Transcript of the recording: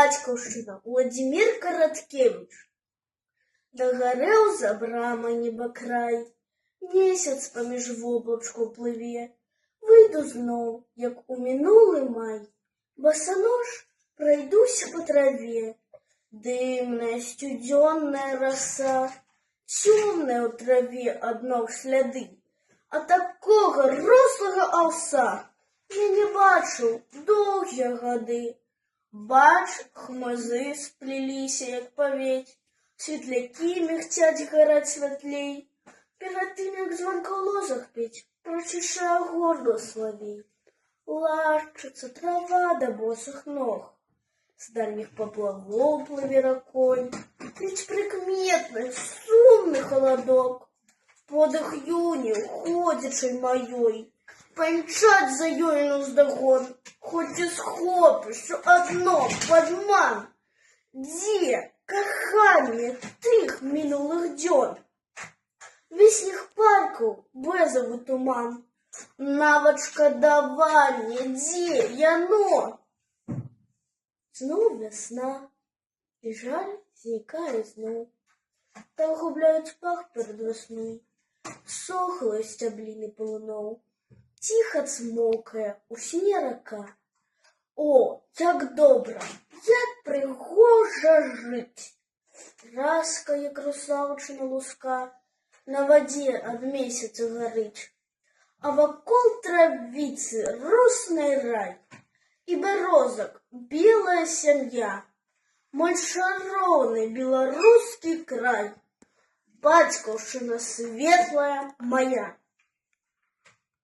бацькаўшчына Владзімір Караткевіч. Дагарэў за брамай небакрай, месяц паміж воблачкаў плыве. Выйду зноў, як у мінулы май, басанож прайдуся па траве. Дымная, сцюдзённая раса, цёмная ў траве адно сляды, а такога рослага аўса я не бачыў доўгія гады. Бач, хмызы сплеліся, як павець, светлякі мігцяць гараць святлей. Перад тым, як звонка ў лозах пець, прачышчае горло славей. Лашчыцца трава да босых ног, з дальніх паплавоў плыве ракой. Кліч прыкметны, сумны халадок, подых юні ходзячай маёй. Памчаць за ёй наўздагон, хоць і схопішся адно падман. Дзе каханне тых мінулых дзён? Весних паркаў бэзавы туман, нават шкадаванне, дзе яно? Зноў вясна, і жаль знікае зноў. Так губляюць пах перад вясной сохлыя сцябліны палуноў. Ціха цмокае у сне рака. О, як добра, як прыгожа жыць! Раска, як русалчына луска, на вадзе ад месяца гарыць, а вакол травіцы росны рай, і бярозак белая сям'я. Мой шароўны беларускі край, бацькаўшчына светлая мая.